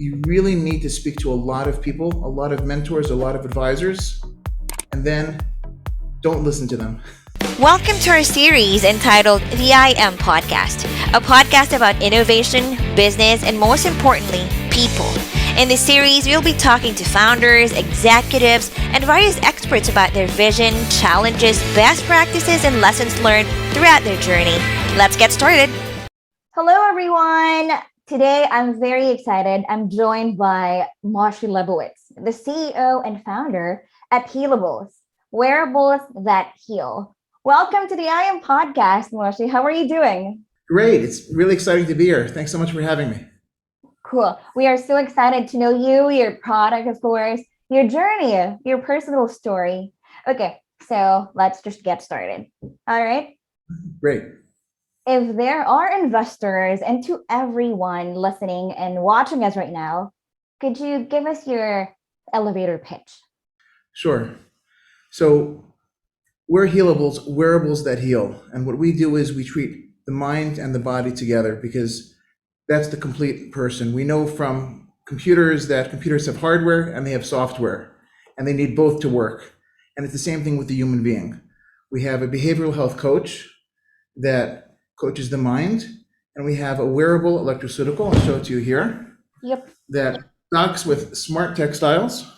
you really need to speak to a lot of people, a lot of mentors, a lot of advisors, and then don't listen to them. Welcome to our series entitled the IAM Podcast, a podcast about innovation, business, and most importantly, people. In this series, we'll be talking to founders, executives, and various experts about their vision, challenges, best practices, and lessons learned throughout their journey. Let's get started. Hello, everyone. Today, I'm very excited. I'm joined by Moshe Lebowitz, the CEO and founder at Healables, wearables that heal. Welcome to the IAM Podcast, Moshe. How are you doing? Great. It's really exciting to be here. Thanks so much for having me. Cool. We are so excited to know you, your product, of course, your journey, your personal story. Okay, so let's just get started. All right. Great. If there are investors and to everyone listening and watching us right now, could you give us your elevator pitch? Sure. So we're Healables, wearables that heal. And what we do is we treat the mind and the body together because that's the complete person. We know from computers that computers have hardware and they have software, and they need both to work. And it's the same thing with the human being. We have a behavioral health coach that coaches the mind, and we have a wearable electroceutical, I'll show it to you here, that docks with smart textiles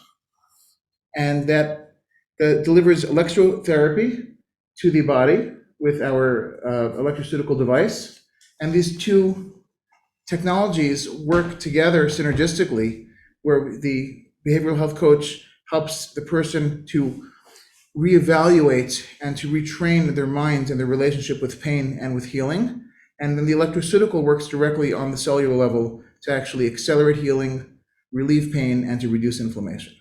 and that delivers electrotherapy to the body with our electroceutical device. And these two technologies work together synergistically, where the behavioral health coach helps the person to reevaluate and to retrain their mind and their relationship with pain and with healing. And then the electroceutical works directly on the cellular level to actually accelerate healing, relieve pain, and to reduce inflammation.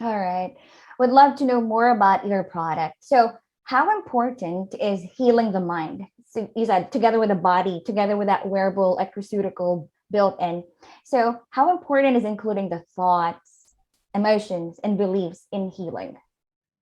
All right. Would love to know more about your product. So how important is healing the mind? So you said together with the body, together with that wearable electroceutical built in. So how important is including the thoughts, emotions, and beliefs in healing?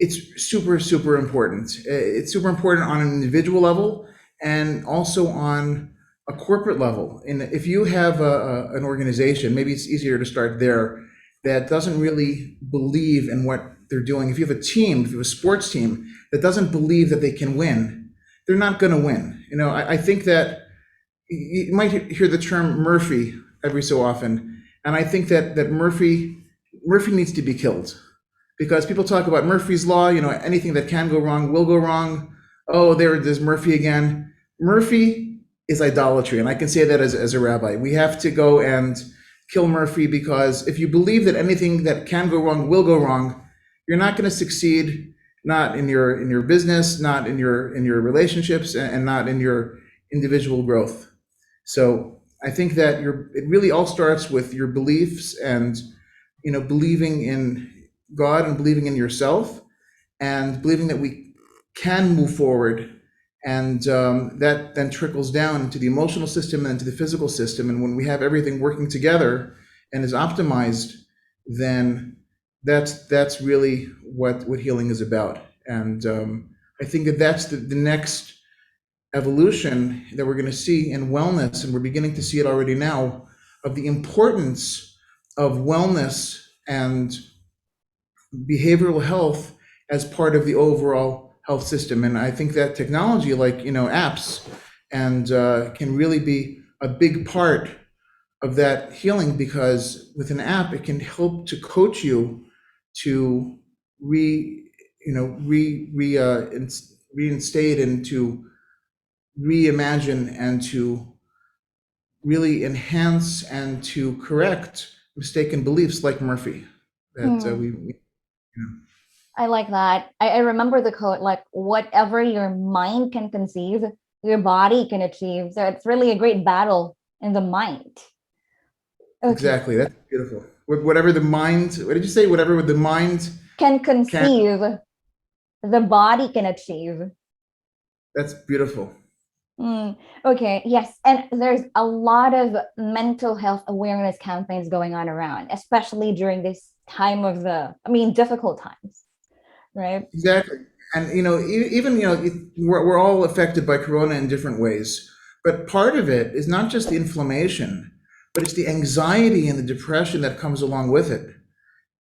It's super, super important. It's super important on an individual level and also on a corporate level. And if you have an organization, maybe it's easier to start there, that doesn't really believe in what they're doing. If you have a team, if you have a sports team that doesn't believe that they can win, they're not going to win. You know, I think that you might hear the term Murphy every so often, and I think that Murphy needs to be killed. Because people talk about Murphy's Law, you know, anything that can go wrong will go wrong. Oh, there's Murphy again. Murphy is idolatry, and I can say that as a rabbi. We have to go and kill Murphy, because if you believe that anything that can go wrong will go wrong, you're not going to succeed, not in your business, not in your relationships, and not in your individual growth. So I think that it really all starts with your beliefs and, you know, believing in God and believing in yourself and believing that we can move forward, and that then trickles down into the emotional system and into the physical system. And when we have everything working together and is optimized, then that's really what healing is about. And I think that's the next evolution that we're going to see in wellness, and we're beginning to see it already now, of the importance of wellness and behavioral health as part of the overall health system. And I think that technology like, you know, apps and can really be a big part of that healing, because with an app, it can help to coach you to reinstate and to reimagine and to really enhance and to correct mistaken beliefs like Murphy that we I like that. I remember the quote, like, whatever your mind can conceive, your body can achieve. So it's really a great battle in the mind. Okay. Exactly. That's beautiful. Whatever the mind, what did you say? Whatever the mind can conceive, the body can achieve. That's beautiful. Okay, yes. And there's a lot of mental health awareness campaigns going on around, especially during this time of difficult times, right? Exactly. And, you know, even, you know, we're all affected by Corona in different ways. But part of it is not just the inflammation, but it's the anxiety and the depression that comes along with it.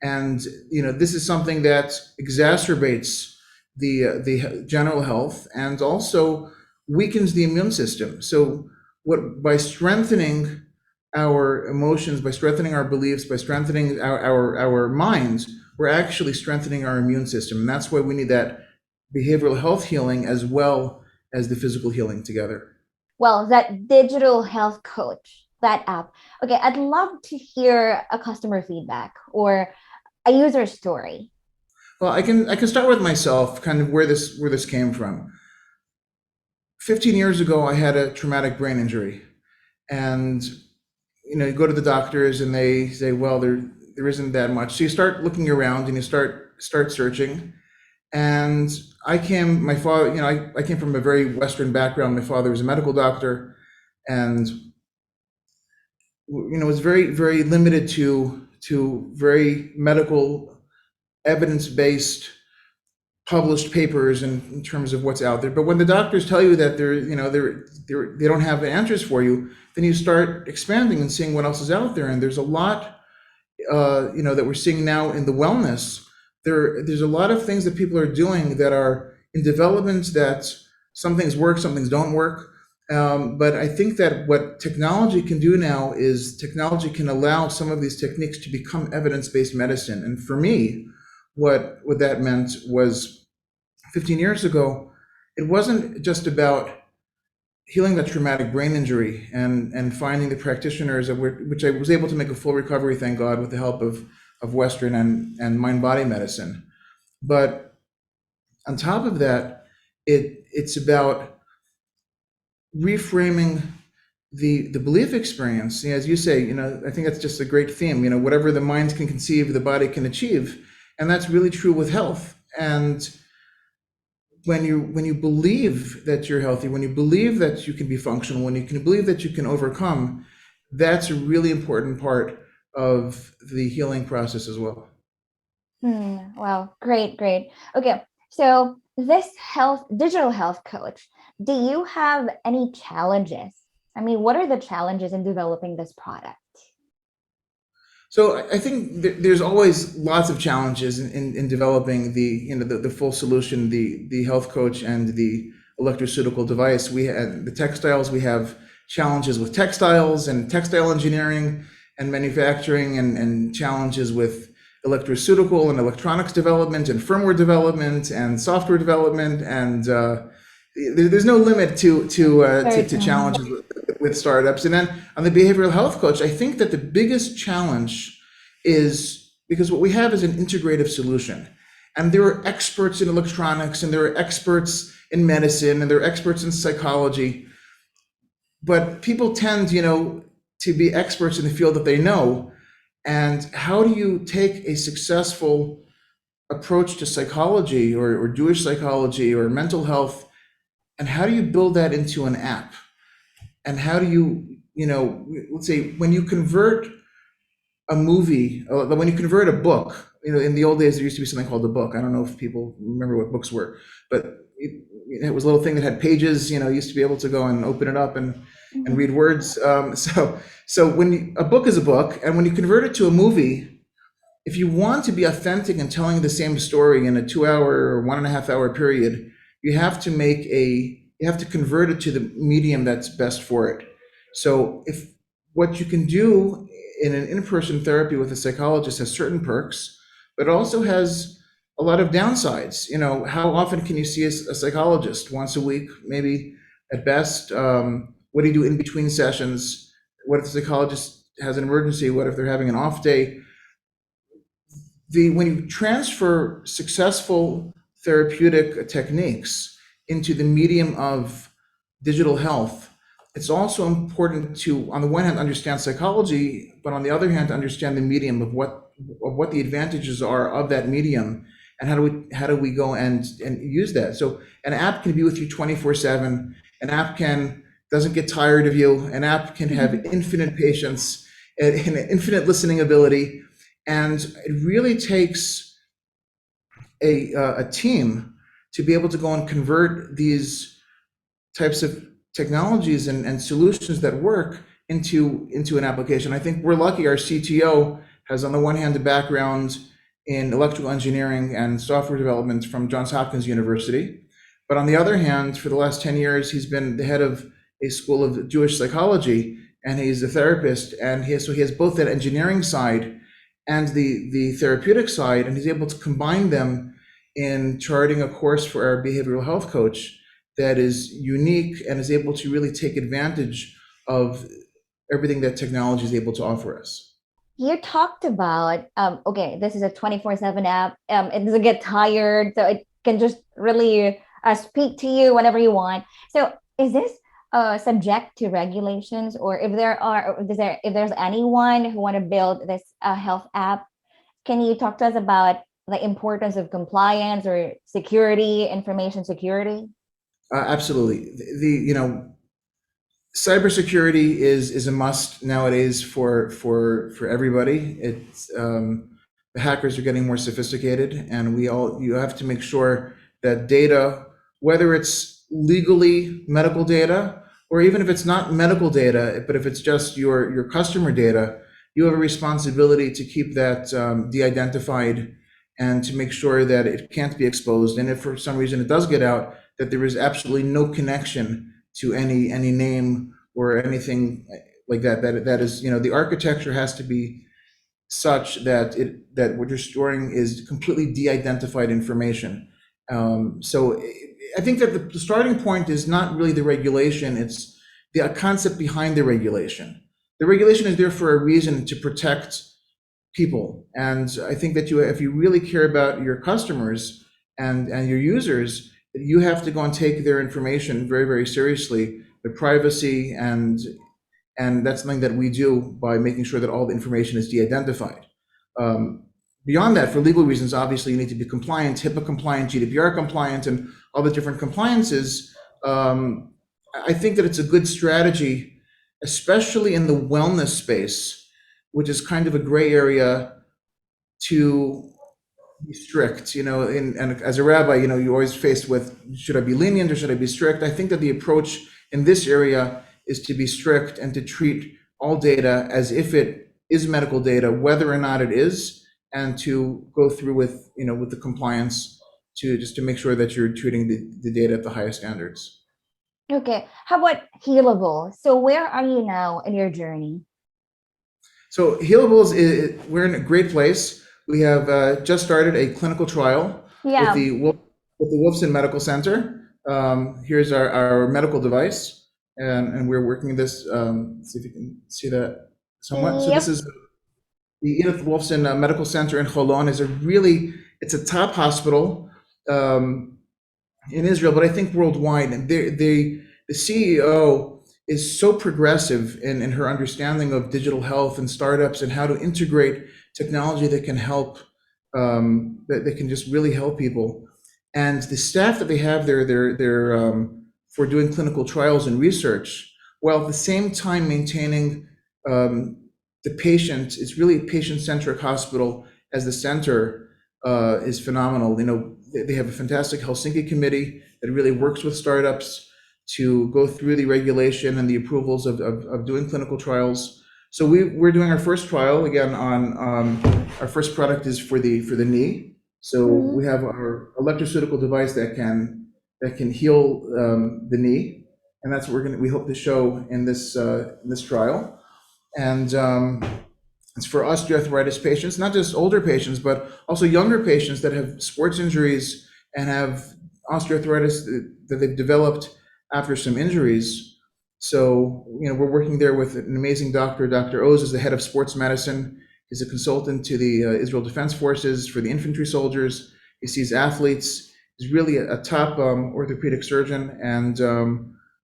And this is something that exacerbates the general health and also weakens the immune system. So by strengthening our emotions, by strengthening our beliefs, by strengthening our minds, we're actually strengthening our immune system. And that's why we need that behavioral health healing as well as the physical healing together. Well, that digital health coach, that app. Okay, I'd love to hear a customer feedback or a user story. Well, I can start with myself, kind of where this came from. 15 years ago, I had a traumatic brain injury, and you go to the doctors and they say, well, there isn't that much. So you start looking around and you start searching. And I came from a very Western background. My father was a medical doctor, and was very, very limited to very medical, evidence-based published papers in terms of what's out there. But when the doctors tell you that they don't have answers for you, then you start expanding and seeing what else is out there. And there's a lot, that we're seeing now in the wellness. There's a lot of things that people are doing that are in development, that some things work, some things don't work. But I think that what technology can do now is technology can allow some of these techniques to become evidence-based medicine. And for me, what that meant was 15 years ago, it wasn't just about healing the traumatic brain injury and finding the practitioners, which I was able to make a full recovery, thank God, with the help of Western and mind-body medicine. But on top of that, it's about reframing the belief experience. As you say, I think that's just a great theme. Whatever the mind can conceive, the body can achieve. And that's really true with health. And when you believe that you're healthy, when you believe that you can be functional, when you can believe that you can overcome, that's a really important part of the healing process as well. Wow, great. Okay, so this digital health coach, do you have any challenges? I mean, what are the challenges in developing this product? So I think there's always lots of challenges in developing the full solution, the health coach and the electroceutical device. We have the textiles. We have challenges with textiles and textile engineering and manufacturing, and challenges with electroceutical and electronics development and firmware development and software development, and there's no limit to challenges with startups. And then on the behavioral health coach, I think that the biggest challenge is because what we have is an integrative solution, and there are experts in electronics, and there are experts in medicine, and there are experts in psychology, but people tend, to be experts in the field that they know. And how do you take a successful approach to psychology or Jewish psychology or mental health, and how do you build that into an app? And how do you, let's say when you convert a movie, when you convert a book, in the old days, there used to be something called a book. I don't know if people remember what books were, but it was a little thing that had pages, you used to be able to go and open it up and read words. So when a book is a book, and when you convert it to a movie, if you want to be authentic and telling the same story in a 2-hour or 1.5-hour period, you have to convert it to the medium that's best for it. So if what you can do in an in-person therapy with a psychologist has certain perks, but also has a lot of downsides. How often can you see a psychologist? Once a week, maybe at best. What do you do in between sessions? What if the psychologist has an emergency? What if they're having an off day? When you transfer successful therapeutic techniques into the medium of digital health, it's also important to, on the one hand, understand psychology, but on the other hand, to understand the medium of what the advantages are of that medium, and how do we go and use that. So an app can be with you 24/7. An app doesn't get tired of you. An app can have infinite patience and infinite listening ability, and it really takes a team to be able to go and convert these types of technologies and solutions that work into an application. I think we're lucky. Our CTO has, on the one hand, a background in electrical engineering and software development from Johns Hopkins University, but on the other hand, for the last 10 years, he's been the head of a school of Jewish psychology, and he's a therapist, and so he has both that engineering side and the therapeutic side, and he's able to combine them in charting a course for our behavioral health coach that is unique and is able to really take advantage of everything that technology is able to offer us. You talked about, okay, this is a 24/7 app. It doesn't get tired, so it can just really speak to you whenever you want. So is this subject to regulations, or if there's anyone who want to build this health app, can you talk to us about the importance of compliance or security, information security? Absolutely. Cybersecurity is a must nowadays for everybody. It's the hackers are getting more sophisticated, and you have to make sure that data, whether it's legally medical data or even if it's not medical data, but if it's just your customer data, you have a responsibility to keep that de-identified and to make sure that it can't be exposed. And if for some reason it does get out, that there is absolutely no connection to any name or anything like that. That is, the architecture has to be such that what you're storing is completely de-identified information. So I think that the starting point is not really the regulation; it's the concept behind the regulation. The regulation is there for a reason, to protect people, and I think that if you really care about your customers and your users, you have to go and take their information very, very seriously, their privacy, and that's something that we do by making sure that all the information is de-identified. Beyond that, for legal reasons, obviously you need to be compliant, HIPAA compliant, GDPR compliant, and all the different compliances. I think that it's a good strategy, especially in the wellness space, which is kind of a gray area, to be strict, and as a rabbi, you're always faced with, should I be lenient or should I be strict? I think that the approach in this area is to be strict and to treat all data as if it is medical data, whether or not it is, and to go through with the compliance to make sure that you're treating the data at the highest standards. Okay, how about Healables? So where are you now in your journey? So Healables, we're in a great place. We have just started a clinical trial with the Wolfson Medical Center. Here's our medical device, and we're working this. See if you can see that somewhat. Yep. So this is the Edith Wolfson Medical Center in Holon. It's a top hospital in Israel, but I think worldwide. And the CEO is so progressive in her understanding of digital health and startups and how to integrate technology that can help, that can just really help people. And the staff that they have there, they're for doing clinical trials and research, while at the same time maintaining the patient. It's really a patient-centric hospital as the center is phenomenal. They have a fantastic Helsinki committee that really works with startups to go through the regulation and the approvals of doing clinical trials. So we're doing our first trial again on our first product is for the knee. So we have our electroceutical device that can heal the knee, and that's what we hope to show in this trial. And it's for osteoarthritis patients, not just older patients, but also younger patients that have sports injuries and have osteoarthritis that they've developed after some injuries. So, we're working there with an amazing doctor. Dr. Oz is the head of sports medicine. He's a consultant to the Israel Defense Forces for the infantry soldiers. He sees athletes. He's really a top orthopedic surgeon. And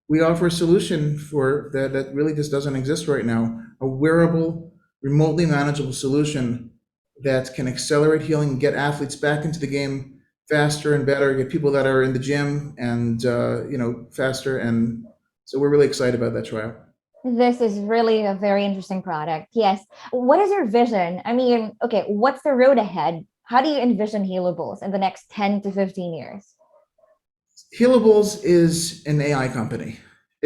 we offer a solution for that really just doesn't exist right now, a wearable, remotely manageable solution that can accelerate healing and get athletes back into the game faster and better, get people that are in the gym and faster. And so we're really excited about that trial. This is really a very interesting product. Yes. What is your vision? I mean, okay, what's the road ahead? How do you envision Healables in the next 10 to 15 years? Healables is an AI company.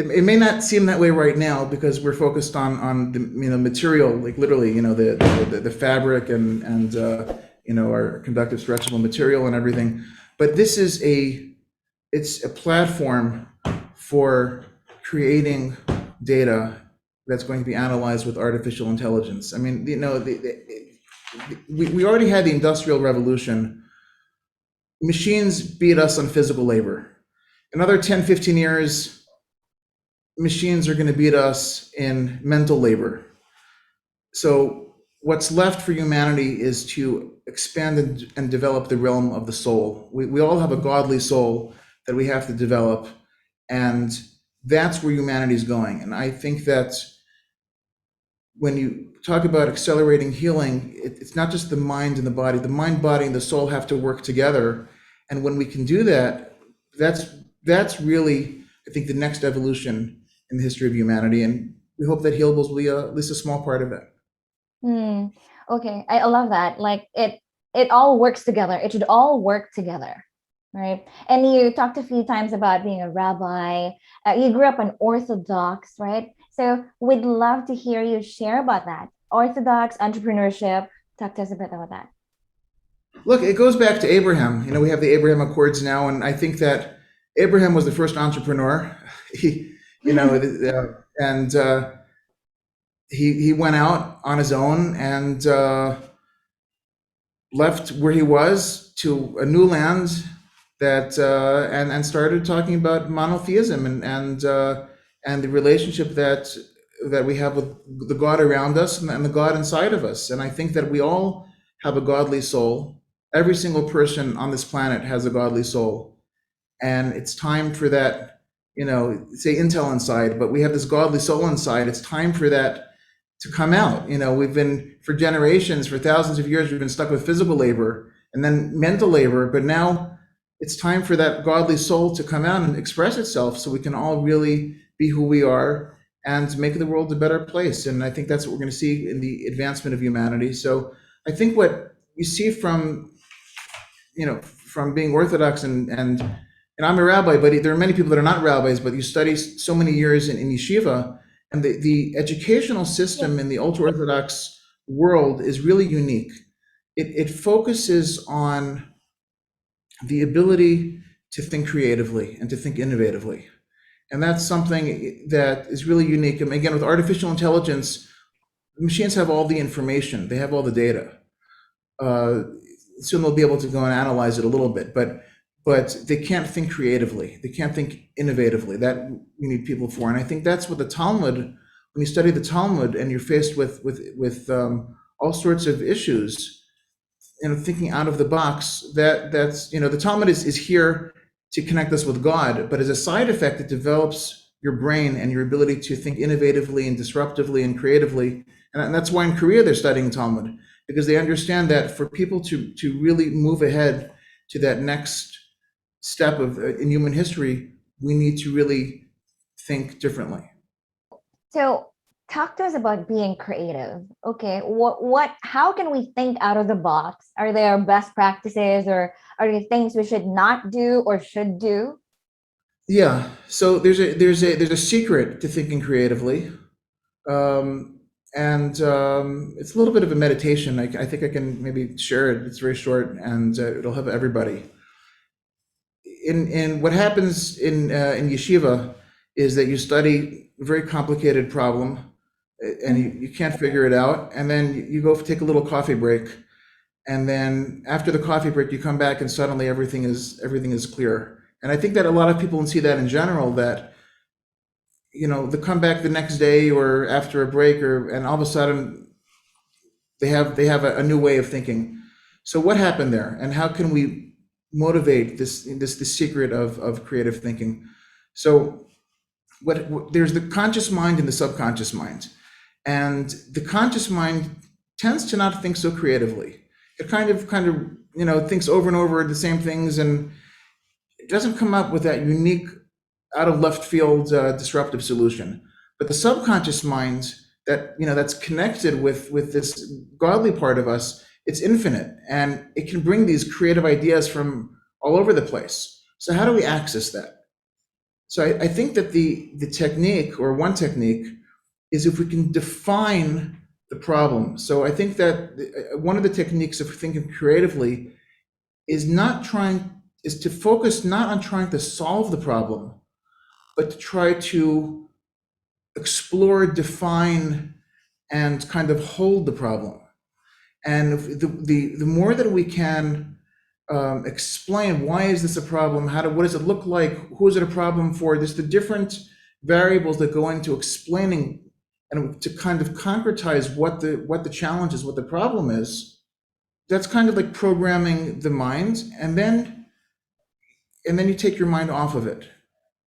it may not seem that way right now because we're focused on the material, like literally, the fabric and our conductive stretchable material and everything. But it's a platform for creating data that's going to be analyzed with artificial intelligence. I mean, we already had the Industrial Revolution. Machines beat us on physical labor. Another 10, 15 years, machines are going to beat us in mental labor. So what's left for humanity is to expand and develop the realm of the soul. We all have a godly soul that we have to develop, and that's where humanity is going. And I think that when you talk about accelerating healing, it's not just the mind and the body. The mind, body, and the soul have to work together. And when we can do that, that's really, I think, the next evolution in the history of humanity. And we hope that Healables will be at least a small part of it. Okay, I love that. Like it all works together. It should all work together, right? And you talked a few times about being a rabbi. You grew up an Orthodox, right? So we'd love to hear you share about that. Orthodox entrepreneurship. Talk to us a bit about that. Look, it goes back to Abraham. We have the Abraham Accords now, and I think that Abraham was the first entrepreneur. He went out on his own and left where he was to a new land that and started talking about monotheism and the relationship that we have with the God around us and the God inside of us. And I think that we all have a godly soul. Every single person on this planet has a godly soul, and it's time for that. Say Intel inside, but we have this godly soul inside. It's time for that to come out. We've been, for generations, for thousands of years, we've been stuck with physical labor and then mental labor, but now it's time for that godly soul to come out and express itself so we can all really be who we are and make the world a better place. And I think that's what we're going to see in the advancement of humanity. So I think what you see from being Orthodox and I'm a rabbi, but there are many people that are not rabbis, but you study so many years in yeshiva, and the educational system in the ultra-Orthodox world is really unique. It focuses on the ability to think creatively and to think innovatively. And that's something that is really unique. And again, with artificial intelligence, machines have all the information, they have all the data. Soon they'll be able to go and analyze it a little bit, but they can't think creatively. They can't think innovatively. That we need people for. And I think that's what the Talmud, when you study the Talmud and you're faced with all sorts of issues, thinking out of the box, that's the Talmud is here to connect us with God, but as a side effect, it develops your brain and your ability to think innovatively and disruptively and creatively. And that's why in Korea they're studying Talmud, because they understand that for people to really move ahead to that next step in human history, we need to really think differently. So talk to us about being creative. Okay, how can we think out of the box? Are there best practices, or are there things we should not do or should do? Yeah, so there's a secret to thinking creatively. And it's a little bit of a meditation. I think I can maybe share it. It's very short, and it'll help everybody. In what happens in yeshiva is that you study a very complicated problem, and you can't figure it out, and then you go take a little coffee break, and then after the coffee break you come back and suddenly everything is clear. And I think that a lot of people see that in general, that they come back the next day or after a break, and all of a sudden they have a new way of thinking. So what happened there, and how can we motivate this secret of creative thinking? So there's the conscious mind and the subconscious mind, and the conscious mind tends to not think so creatively. It kind of thinks over and over the same things, and it doesn't come up with that unique, out of left field disruptive solution. But the subconscious mind, that's connected with this godly part of us, it's infinite, and it can bring these creative ideas from all over the place. So how do we access that? So I think that the technique, or one technique, is if we can define the problem. So I think that one of the techniques of thinking creatively is to focus not on trying to solve the problem, but to try to explore, define, and kind of hold the problem. And the more that we can explain, why is this a problem? What does it look like? Who is it a problem for? There's the different variables that go into explaining and to kind of concretize what the challenge is, what the problem is. That's kind of like programming the mind, and then you take your mind off of it,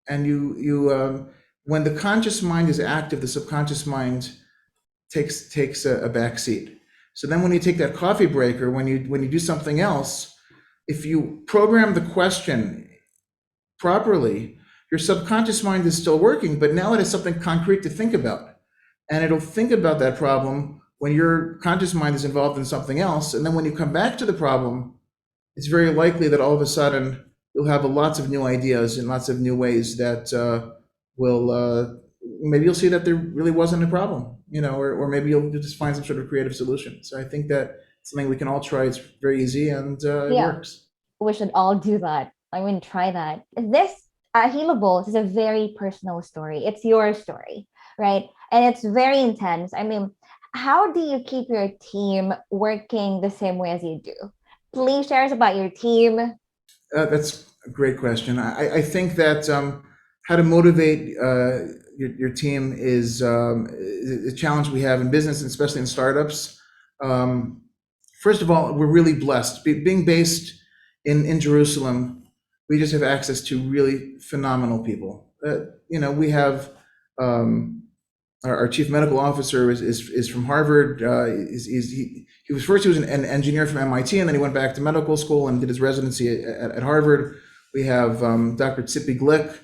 and when the conscious mind is active, the subconscious mind takes a back seat. So then when you take that coffee break, or when you do something else, if you program the question properly, your subconscious mind is still working, but now it has something concrete to think about. And it'll think about that problem when your conscious mind is involved in something else. And then when you come back to the problem, it's very likely that all of a sudden you'll have lots of new ideas and lots of new ways that will maybe you'll see that there really wasn't a problem, or maybe you'll just find some sort of creative solution. So I think that it's something we can all try. It's very easy, and it Yeah, works. we should all do that. I mean, try that. This Healables is a very personal story. It's your story, right? And it's very intense. I mean, how do you keep your team working the same way as you do? Please share us about your team. That's a great question. I think that how to motivate your team is a challenge we have in business, and especially in startups. Um, First of all, we're really blessed. Being based in Jerusalem, we just have access to really phenomenal people. We have our chief medical officer is from Harvard. He was an engineer from MIT, and then he went back to medical school and did his residency at Harvard. We have Dr. Tzipi Glick.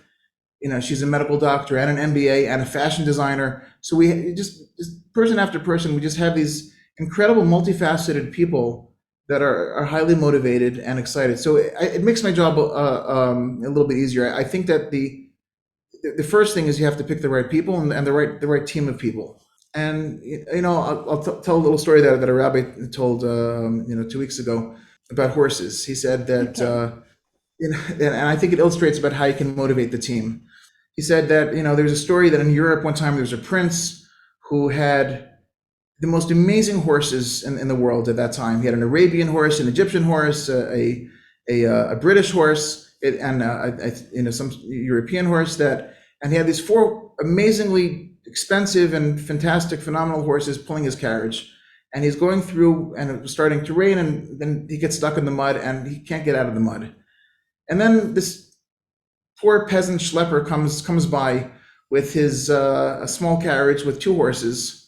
She's a medical doctor and an MBA and a fashion designer. So we just person after person, we just have these incredible multifaceted people that are highly motivated and excited. So it makes my job a little bit easier. I think that the first thing is you have to pick the right people and the right team of people. And I'll tell a little story that a rabbi told 2 weeks ago about horses. He said that and I think it illustrates about how you can motivate the team. He said that there's a story that in Europe one time there was a prince who had the most amazing horses in the world at that time. He had an Arabian horse, an Egyptian horse, a British horse, and some European horse and he had these four amazingly expensive and fantastic, phenomenal horses pulling his carriage. And he's going through, and it was starting to rain, and then he gets stuck in the mud, and he can't get out of the mud. And then this poor peasant schlepper comes by with his a small carriage with two horses,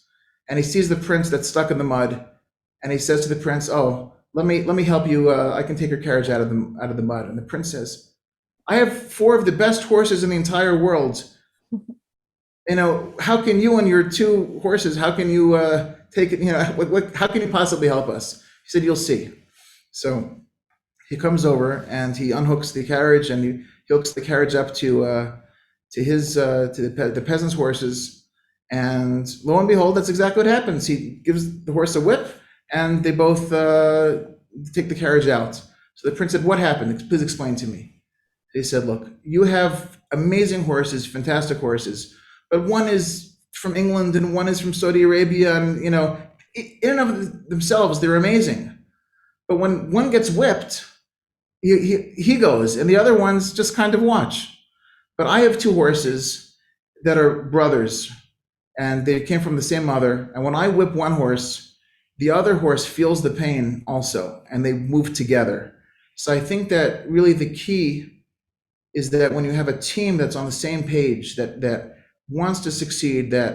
and he sees the prince that's stuck in the mud, and he says to the prince, "Oh, let me help you. I can take your carriage out of the mud." And the prince says, "I have four of the best horses in the entire world. How can you and your two horses? How can you take it? How can you possibly help us?" He said, "You'll see." So he comes over and he unhooks the carriage, and he hooks the carriage up to the peasant's horses, and lo and behold, that's exactly what happens. He gives the horse a whip, and they both take the carriage out. So the prince said, "What happened? Please explain to me." They said, "Look, you have amazing horses, fantastic horses, but one is from England and one is from Saudi Arabia, and in and of themselves they're amazing. But when one gets whipped, he goes, and the other ones just kind of watch. But I have two horses that are brothers, and they came from the same mother. And when I whip one horse, the other horse feels the pain also, and they move together." So I think that really the key is that when you have a team that's on the same page, that wants to succeed, that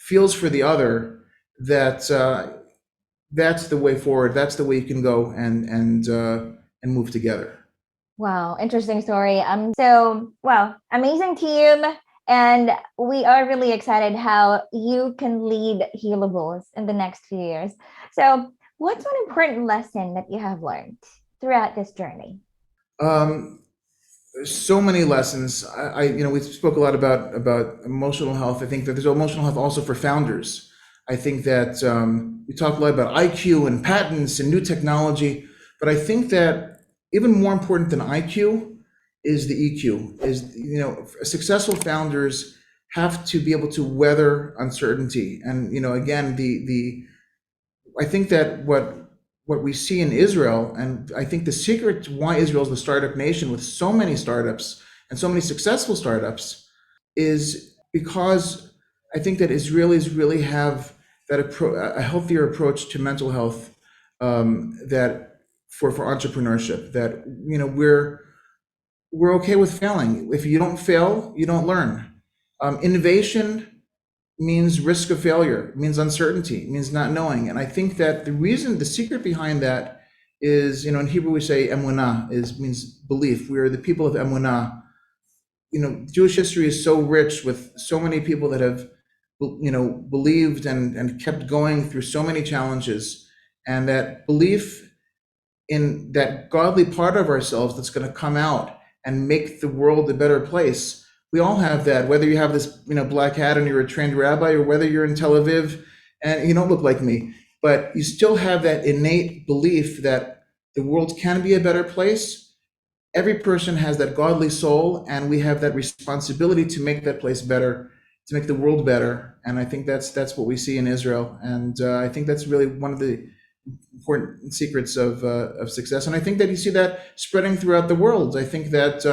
feels for the other, that's the way forward. That's the way you can go and move together. Wow, interesting story. Amazing team. And we are really excited how you can lead Healables in the next few years. So what's one important lesson that you have learned throughout this journey? so many lessons. We spoke a lot about emotional health. I think that there's emotional health also for founders. I think that we talk a lot about IQ and patents and new technology, but I think that even more important than IQ is the EQ. Is successful founders have to be able to weather uncertainty, and again, the I think that what we see in Israel, and I think the secret to why Israel is the startup nation with so many startups and so many successful startups, is because I think that Israelis really have a healthier approach to mental health, that for entrepreneurship. That we're okay with failing. If you don't fail, you don't learn. Innovation means risk of failure, means uncertainty, means not knowing. And I think that the secret behind that is, in Hebrew we say emunah, means belief. We are the people of emunah. Jewish history is so rich with so many people that have, believed and kept going through so many challenges. And that belief in that godly part of ourselves that's going to come out and make the world a better place. We all have that, whether you have this, black hat and you're a trained rabbi, or whether you're in Tel Aviv and you don't look like me, but you still have that innate belief that the world can be a better place. Every person has that godly soul, and we have that responsibility to make that place better, to make the world better. And I think that's what we see in Israel. And I think that's really one of the important secrets of success. And I think that you see that spreading throughout the world. I think that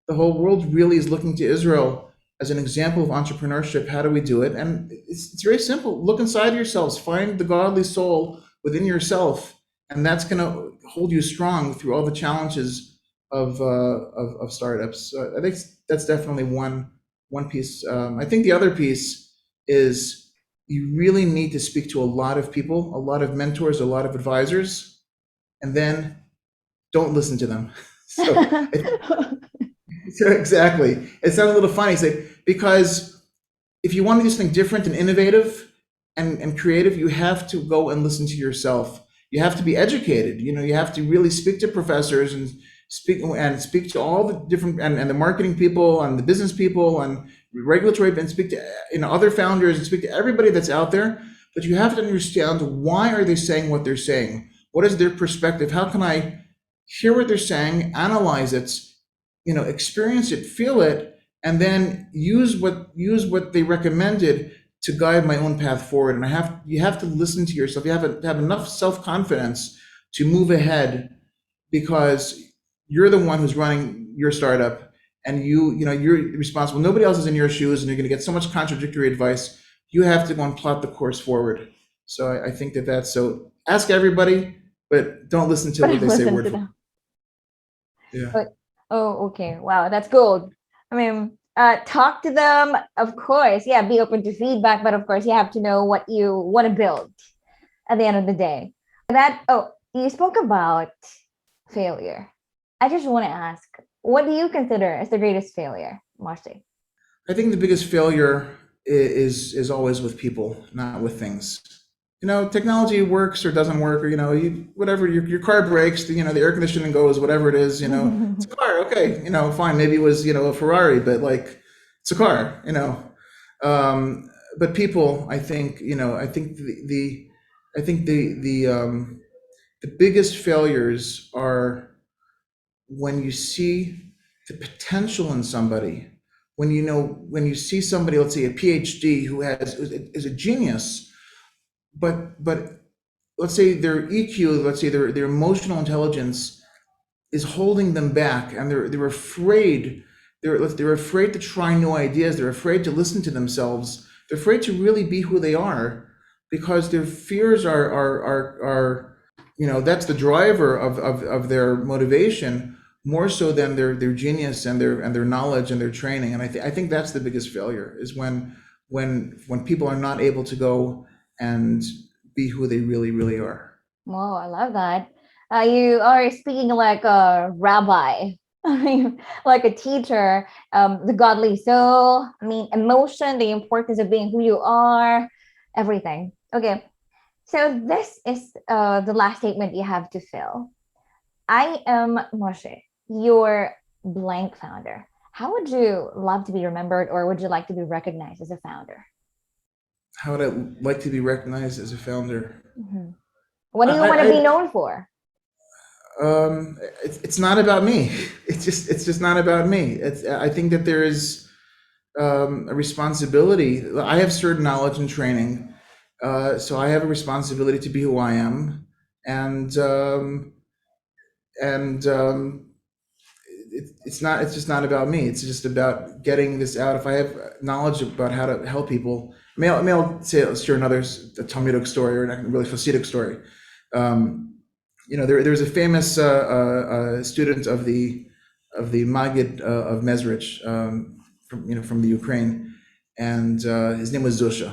the whole world really is looking to Israel as an example of entrepreneurship. How do we do it? And it's very simple. Look inside yourselves, find the godly soul within yourself, and that's going to hold you strong through all the challenges of startups. I think that's definitely one piece. I think the other piece is you really need to speak to a lot of people, a lot of mentors, a lot of advisors, and then don't listen to them. So exactly. It sounds a little funny, because if you want to do something different and innovative and creative, you have to go and listen to yourself. You have to be educated. You have to really speak to professors and speak to all the different and the marketing people and the business people and regulatory, and speak to other founders and speak to everybody that's out there. But you have to understand, why are they saying what they're saying? What is their perspective? How can I hear what they're saying, analyze it, experience it, feel it, and then use what they recommended to guide my own path forward. And you have to listen to yourself. You have to have enough self-confidence to move ahead, because you're the one who's running your startup, and you're responsible. Nobody else is in your shoes, and you're going to get so much contradictory advice. You have to go and plot the course forward. So I think that's so. Ask everybody, but don't listen to what they say word for word. Yeah. But, oh, okay. Wow, that's gold. I mean, talk to them, of course. Yeah, be open to feedback, but of course, you have to know what you want to build at the end of the day. You spoke about failure. I just want to ask, what do you consider as the greatest failure, Moshe? I think the biggest failure is always with people, not with things. Technology works or doesn't work, or whatever. Your car breaks, the air conditioning goes, whatever it is. It's a car. Okay, fine. Maybe it was a Ferrari, but it's a car. But people, I think the biggest failures are when you see the potential in somebody. When you see somebody, let's say a PhD who is a genius, but let's say their EQ, let's say their emotional intelligence is holding them back, and they're afraid. They're afraid to try new ideas. They're afraid to listen to themselves. They're afraid to really be who they are, because their fears are that's the driver of their motivation, more so than their genius and their knowledge and their training. And I think that's the biggest failure, is when people are not able to go and be who they really, really are. Wow, I love that. You are speaking like a rabbi, like a teacher, the godly soul, emotion, the importance of being who you are, everything. Okay, so this is the last statement you have to fill. I am Moshe, your blank founder. How would you love to be remembered, or would you like to be recognized as a founder? How would I like to be recognized as a founder? Mhm. What do you want to be I known for? it's not about me. It's just not about me. I think that there is a responsibility. I have certain knowledge and training, so I have a responsibility to be who I am, and and it's just not about me. It's just about getting this out. If I have knowledge about how to help people, I'll share another a Talmudic story or a really Hasidic story. There was a famous student of the Maggid of Mezrich, from the Ukraine, and his name was Zusha.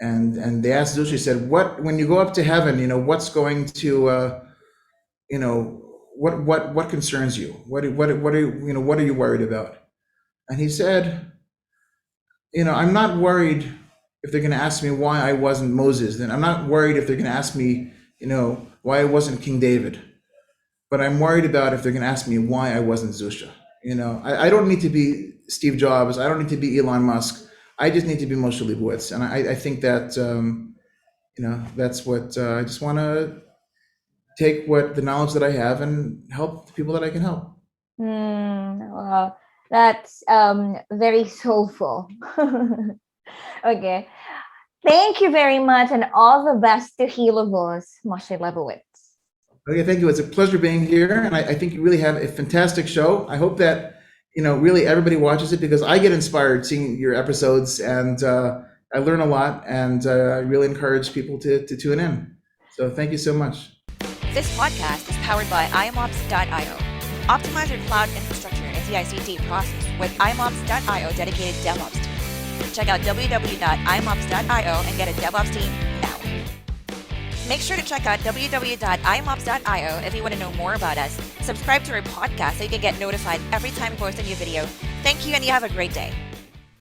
And they asked Zusha, he said, "What when you go up to heaven, what's going to what concerns you? What are you worried about?" And he said, "I'm not worried if they're going to ask me why I wasn't Moses. Then I'm not worried if they're going to ask me, why I wasn't King David. But I'm worried about if they're going to ask me why I wasn't Zusha. I don't need to be Steve Jobs. I don't need to be Elon Musk. I just need to be Moshe Lebowitz." And I think that that's what I just want to take what the knowledge that I have and help the people that I can help. Wow, that's very soulful. Okay. Thank you very much, and all the best to Healables, Moshe Lebowitz. Okay, thank you. It's a pleasure being here, and I think you really have a fantastic show. I hope that really everybody watches it, because I get inspired seeing your episodes, and I learn a lot, and I really encourage people to tune in. So thank you so much. This podcast is powered by IAMOps.io. Optimize your cloud infrastructure and CI/CD process with IAMOps.io dedicated DevOps team. Check out www.iamops.io and get a DevOps team now. Make sure to check out www.iamops.io if you want to know more about us. Subscribe to our podcast so you can get notified every time we post a new video. Thank you, and you have a great day.